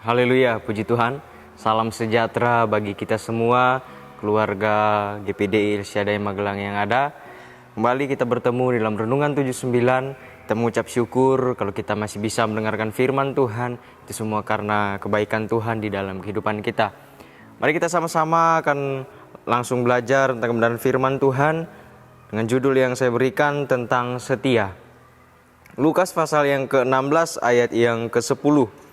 Haleluya, puji Tuhan. Salam sejahtera bagi kita semua, keluarga GPD Ilsyadai Magelang yang ada. Kembali kita bertemu dalam Renungan 79. Kita mengucap syukur kalau kita masih bisa mendengarkan firman Tuhan. Itu semua karena kebaikan Tuhan di dalam kehidupan kita. Mari kita sama-sama akan langsung belajar tentang kebenaran firman Tuhan dengan judul yang saya berikan tentang setia. Lukas pasal yang ke-16 ayat yang ke-10.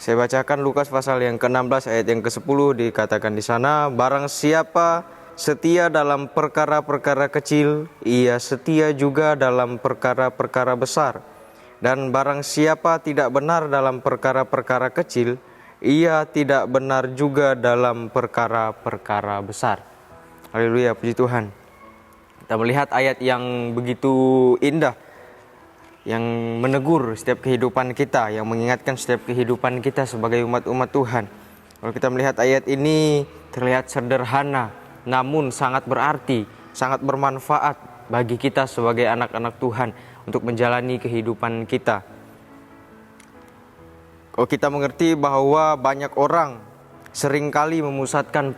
Saya bacakan Lukas pasal yang ke-16 ayat yang ke-10, dikatakan di sana, barang siapa setia dalam perkara-perkara kecil, ia setia juga dalam perkara-perkara besar. Dan barang siapa tidak benar dalam perkara-perkara kecil, ia tidak benar juga dalam perkara-perkara besar. Haleluya, puji Tuhan. Kita melihat ayat yang begitu indah, yang menegur setiap kehidupan kita, yang mengingatkan setiap kehidupan kita sebagai umat-umat Tuhan. Kalau kita melihat ayat ini terlihat sederhana, namun sangat berarti, sangat bermanfaat bagi kita sebagai anak-anak Tuhan untuk menjalani kehidupan kita. Kalau kita mengerti bahwa banyak orang seringkali memusatkan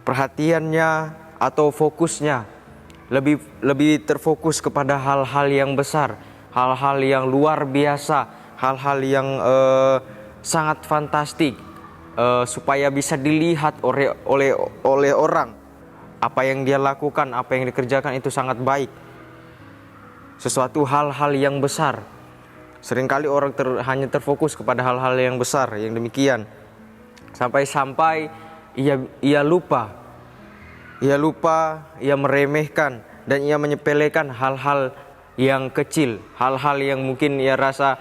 perhatiannya atau fokusnya lebih terfokus kepada hal-hal yang besar, hal-hal yang luar biasa, hal-hal yang sangat fantastik, supaya bisa dilihat oleh orang. Apa yang dia lakukan, apa yang dikerjakan itu sangat baik. Sesuatu hal-hal yang besar. Seringkali orang hanya terfokus kepada hal-hal yang besar, yang demikian. Sampai-sampai ia lupa, ia meremehkan dan ia menyepelekan hal-hal yang kecil, hal-hal yang mungkin ia rasa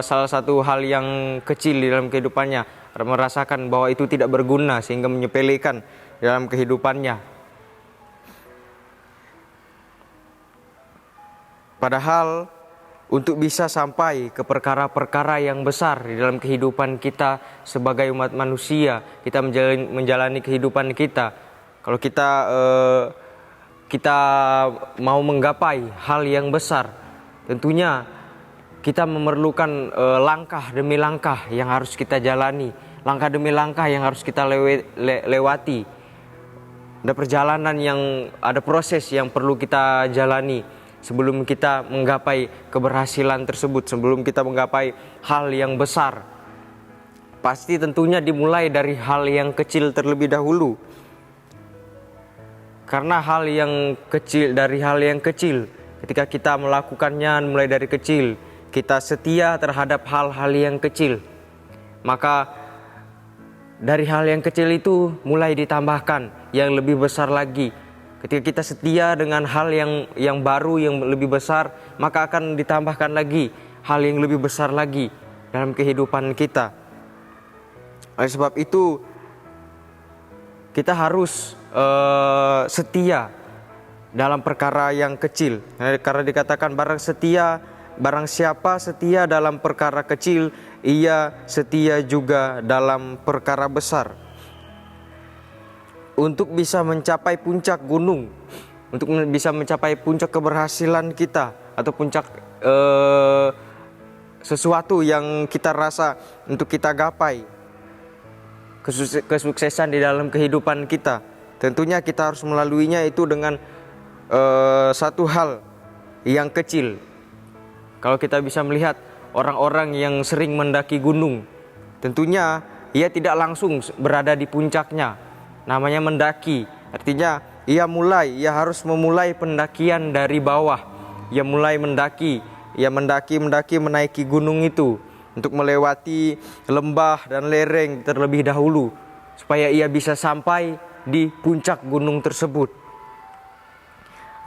salah satu hal yang kecil di dalam kehidupannya, merasakan bahwa itu tidak berguna sehingga menyepelekan dalam kehidupannya. Padahal untuk bisa sampai ke perkara-perkara yang besar di dalam kehidupan kita sebagai umat manusia, kita menjalani kehidupan kita. Kalau kita mau menggapai hal yang besar, tentunya kita memerlukan langkah demi langkah yang harus kita jalani, langkah demi langkah yang harus kita lewati. Ada perjalanan ada proses yang perlu kita jalani sebelum kita menggapai keberhasilan tersebut, sebelum kita menggapai hal yang besar. Pasti tentunya dimulai dari hal yang kecil terlebih dahulu. Karena dari hal yang kecil, ketika kita melakukannya mulai dari kecil, kita setia terhadap hal-hal yang kecil, maka dari hal yang kecil itu mulai ditambahkan yang lebih besar lagi. Ketika kita setia dengan hal yang baru, yang lebih besar, maka akan ditambahkan lagi hal yang lebih besar lagi dalam kehidupan kita. Oleh sebab itu, kita harus setia dalam perkara yang kecil. Karena dikatakan barang siapa setia dalam perkara kecil, ia setia juga dalam perkara besar. Untuk bisa mencapai puncak gunung, untuk bisa mencapai puncak keberhasilan kita, atau puncak sesuatu yang kita rasa untuk kita gapai, kesuksesan di dalam kehidupan kita, tentunya kita harus melaluinya itu dengan satu hal yang kecil. Kalau kita bisa melihat orang-orang yang sering mendaki gunung, tentunya ia tidak langsung berada di puncaknya. Namanya mendaki, artinya ia harus memulai pendakian dari bawah. Ia mulai mendaki, menaiki gunung itu untuk melewati lembah dan lereng terlebih dahulu, supaya ia bisa sampai di puncak gunung tersebut.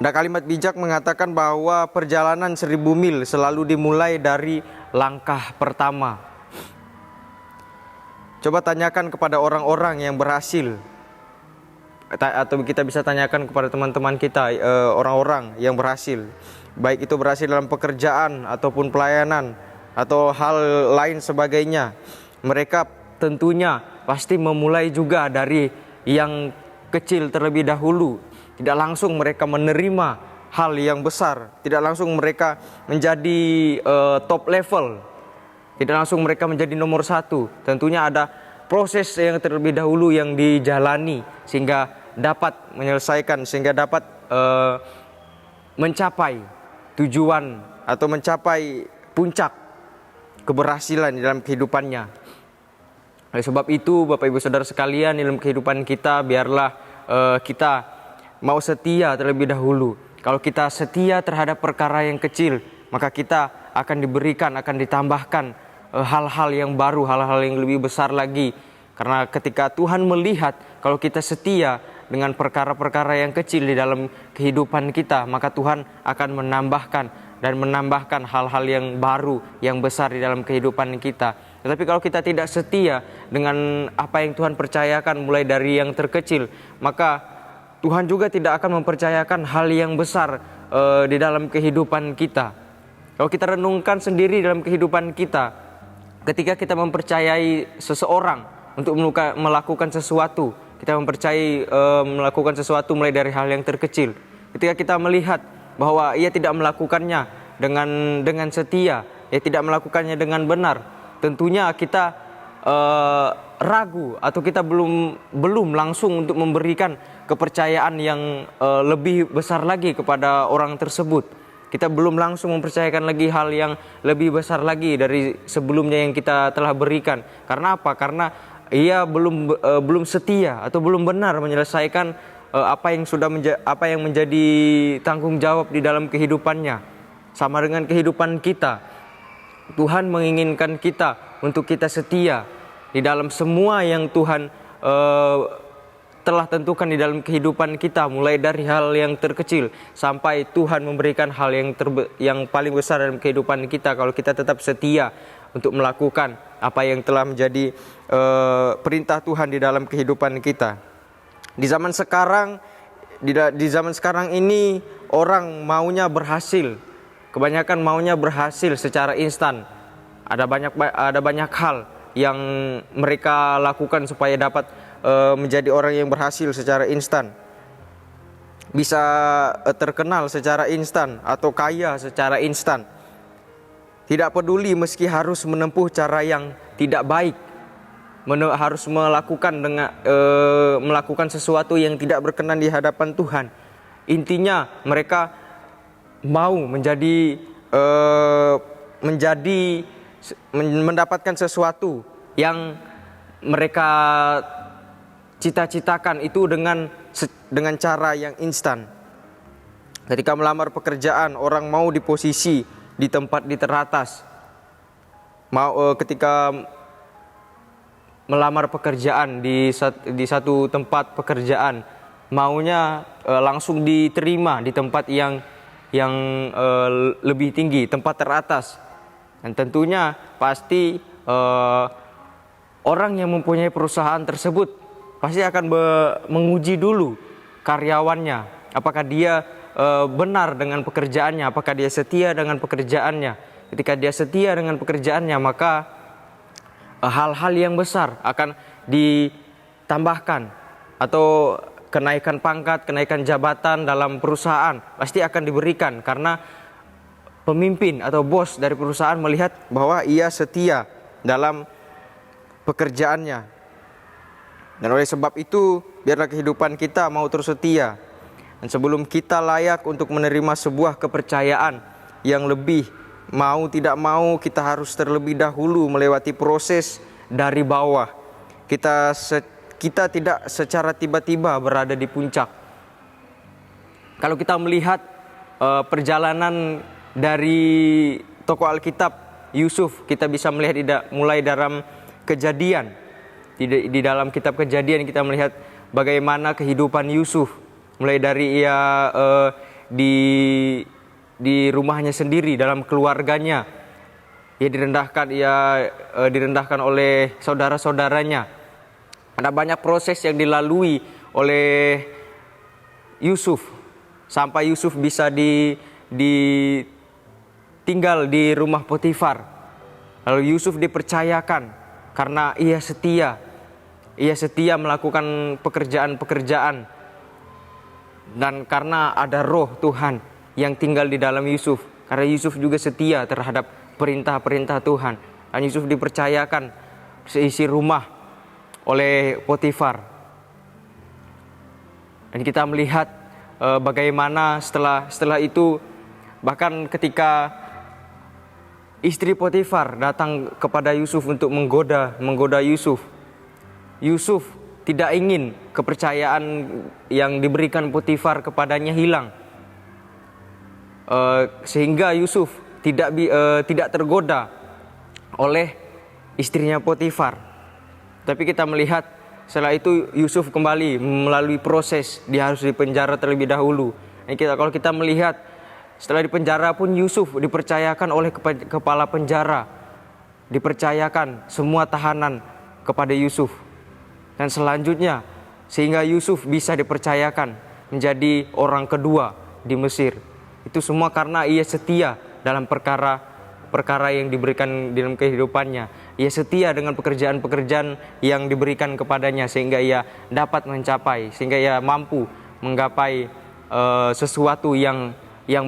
Ada kalimat bijak mengatakan bahwa perjalanan 1000 mil selalu dimulai dari langkah pertama. Coba tanyakan kepada orang-orang yang berhasil, atau kita bisa tanyakan kepada teman-teman kita, orang-orang yang berhasil, baik itu berhasil dalam pekerjaan ataupun pelayanan atau hal lain sebagainya. Mereka tentunya pasti memulai juga dari yang kecil terlebih dahulu. Tidak langsung mereka menerima hal yang besar, tidak langsung mereka menjadi top level, tidak langsung mereka menjadi nomor satu. Tentunya ada proses yang terlebih dahulu yang dijalani sehingga dapat menyelesaikan, sehingga dapat mencapai tujuan atau mencapai puncak keberhasilan di dalam kehidupannya. Oleh sebab itu, Bapak Ibu Saudara sekalian, dalam kehidupan kita biarlah kita mau setia terlebih dahulu. Kalau kita setia terhadap perkara yang kecil, maka kita akan diberikan, akan ditambahkan hal-hal yang baru, hal-hal yang lebih besar lagi. Karena ketika Tuhan melihat kalau kita setia dengan perkara-perkara yang kecil di dalam kehidupan kita, maka Tuhan akan menambahkan hal-hal yang baru, yang besar di dalam kehidupan kita. Tetapi kalau kita tidak setia dengan apa yang Tuhan percayakan mulai dari yang terkecil, maka Tuhan juga tidak akan mempercayakan hal yang besar di dalam kehidupan kita. Kalau kita renungkan sendiri dalam kehidupan kita, ketika kita mempercayai seseorang untuk melakukan sesuatu, kita mempercayai melakukan sesuatu mulai dari hal yang terkecil. Ketika kita melihat bahwa ia tidak melakukannya dengan setia, ia tidak melakukannya dengan benar, tentunya kita ragu atau kita belum langsung untuk memberikan kepercayaan yang lebih besar lagi kepada orang tersebut. Kita belum langsung mempercayakan lagi hal yang lebih besar lagi dari sebelumnya yang kita telah berikan. Karena apa? Karena ia belum setia atau belum benar menyelesaikan apa yang menjadi tanggung jawab di dalam kehidupannya. Sama dengan kehidupan kita, Tuhan menginginkan kita untuk kita setia di dalam semua yang Tuhan telah tentukan di dalam kehidupan kita, mulai dari hal yang terkecil sampai Tuhan memberikan hal yang paling besar dalam kehidupan kita. Kalau kita tetap setia untuk melakukan apa yang telah menjadi perintah Tuhan di dalam kehidupan kita. Di zaman sekarang ini orang maunya berhasil. Kebanyakan maunya berhasil secara instan. Ada banyak hal yang mereka lakukan supaya dapat menjadi orang yang berhasil secara instan. Bisa terkenal secara instan atau kaya secara instan. Tidak peduli meski harus menempuh cara yang tidak baik, harus melakukan sesuatu yang tidak berkenan di hadapan Tuhan. Intinya mereka mau mendapatkan sesuatu yang mereka cita-citakan itu dengan cara yang instan. Ketika melamar pekerjaan, orang mau di posisi di tempat di teratas. Ketika melamar pekerjaan di satu tempat pekerjaan, maunya langsung diterima di tempat yang lebih tinggi, tempat teratas. Dan tentunya pasti orang yang mempunyai perusahaan tersebut pasti akan menguji dulu karyawannya, apakah dia benar dengan pekerjaannya, apakah dia setia dengan pekerjaannya. Ketika dia setia dengan pekerjaannya, maka hal-hal yang besar akan ditambahkan, atau kenaikan pangkat, kenaikan jabatan dalam perusahaan pasti akan diberikan, karena pemimpin atau bos dari perusahaan melihat bahwa ia setia dalam pekerjaannya. Dan oleh sebab itu, biarlah kehidupan kita mau terus setia. Dan sebelum kita layak untuk menerima sebuah kepercayaan yang lebih, mau tidak mau kita harus terlebih dahulu melewati proses dari bawah. Kita tidak secara tiba-tiba berada di puncak. Kalau kita melihat perjalanan dari tokoh Alkitab Yusuf, kita bisa melihat mulai dalam Kejadian. Di dalam kitab Kejadian kita melihat bagaimana kehidupan Yusuf, mulai dari ia di rumahnya sendiri, dalam keluarganya, Ia direndahkan oleh saudara-saudaranya. Ada banyak proses yang dilalui oleh Yusuf sampai Yusuf bisa tinggal di rumah Potifar. Lalu Yusuf dipercayakan karena ia setia. Ia setia melakukan pekerjaan-pekerjaan. Dan karena ada roh Tuhan yang tinggal di dalam Yusuf. Karena Yusuf juga setia terhadap perintah-perintah Tuhan. Dan Yusuf dipercayakan seisi rumah oleh Potifar. Dan kita melihat bagaimana setelah itu, bahkan ketika istri Potifar datang kepada Yusuf untuk menggoda Yusuf. Yusuf tidak ingin kepercayaan yang diberikan Potifar kepadanya hilang. Sehingga Yusuf tidak tergoda oleh istrinya Potifar. Tapi kita melihat setelah itu Yusuf kembali melalui proses, dia harus dipenjara terlebih dahulu. Kalau kita melihat setelah dipenjara pun Yusuf dipercayakan oleh kepala penjara, dipercayakan semua tahanan kepada Yusuf. Dan selanjutnya sehingga Yusuf bisa dipercayakan menjadi orang kedua di Mesir. Itu semua karena ia setia dalam perkara yang diberikan dalam kehidupannya. Ia setia dengan pekerjaan-pekerjaan yang diberikan kepadanya sehingga ia dapat mencapai, sehingga ia mampu menggapai sesuatu yang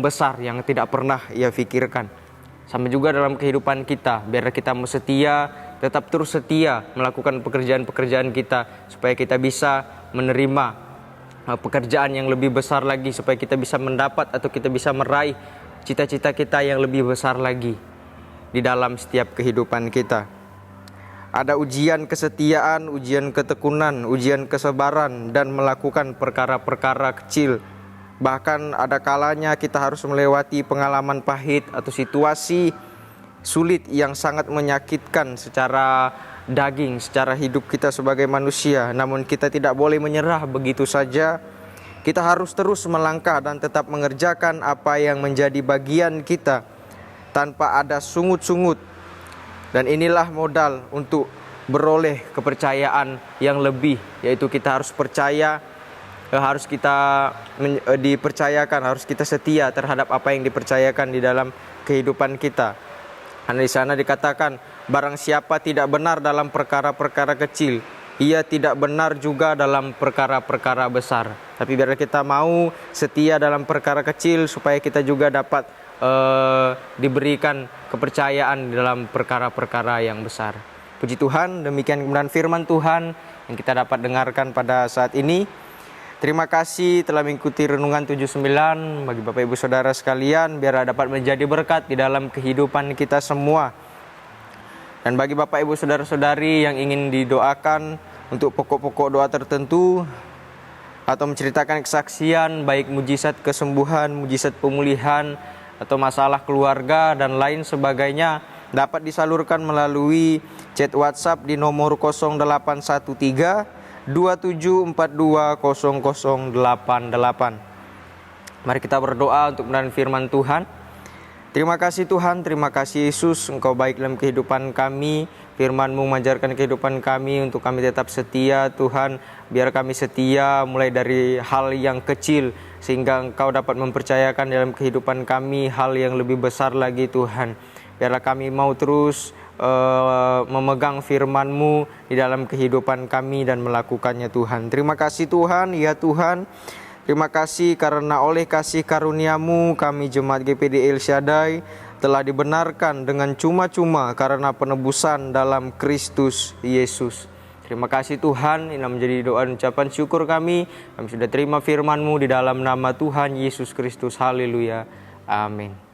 besar yang tidak pernah ia pikirkan. Sama juga dalam kehidupan kita, biar kita setia, tetap terus setia melakukan pekerjaan-pekerjaan kita supaya kita bisa menerima pekerjaan yang lebih besar lagi, supaya kita bisa mendapat atau kita bisa meraih cita-cita kita yang lebih besar lagi di dalam setiap kehidupan kita. Ada ujian kesetiaan, ujian ketekunan, ujian kesabaran, dan melakukan perkara-perkara kecil. Bahkan ada kalanya kita harus melewati pengalaman pahit atau situasi sulit yang sangat menyakitkan secara daging, secara hidup kita sebagai manusia. Namun kita tidak boleh menyerah begitu saja. Kita harus terus melangkah dan tetap mengerjakan apa yang menjadi bagian kita tanpa ada sungut-sungut. Dan inilah modal untuk beroleh kepercayaan yang lebih, yaitu kita harus percaya, harus kita dipercayakan, harus kita setia terhadap apa yang dipercayakan di dalam kehidupan kita. Karena di sana dikatakan, barang siapa tidak benar dalam perkara-perkara kecil, ia tidak benar juga dalam perkara-perkara besar. Tapi biar kita mau setia dalam perkara kecil supaya kita juga dapat diberikan kepercayaan dalam perkara-perkara yang besar. Puji Tuhan, demikian kemudian firman Tuhan yang kita dapat dengarkan pada saat ini. Terima kasih telah mengikuti Renungan 79 bagi Bapak Ibu Saudara sekalian, biar dapat menjadi berkat di dalam kehidupan kita semua. Dan bagi Bapak Ibu Saudara-saudari yang ingin didoakan untuk pokok-pokok doa tertentu atau menceritakan kesaksian baik mujizat kesembuhan, mujizat pemulihan atau masalah keluarga dan lain sebagainya, dapat disalurkan melalui chat WhatsApp di nomor 0813 27420088. Mari kita berdoa untuk mendengar firman Tuhan. Terima kasih Tuhan, terima kasih Yesus, Engkau baik dalam kehidupan kami. Firman-Mu mengajarkan kehidupan kami untuk kami tetap setia Tuhan. Biar kami setia mulai dari hal yang kecil, sehingga Engkau dapat mempercayakan dalam kehidupan kami hal yang lebih besar lagi Tuhan. Biarlah kami mau terus memegang firman-Mu di dalam kehidupan kami dan melakukannya Tuhan. Terima kasih Tuhan, ya Tuhan. Terima kasih karena oleh kasih karunia-Mu kami Jemaat GPD El Shaddai telah dibenarkan dengan cuma-cuma karena penebusan dalam Kristus Yesus. Terima kasih Tuhan, ini menjadi doa dan ucapan syukur kami. Kami sudah terima firman-Mu di dalam nama Tuhan Yesus Kristus. Haleluya. Amin.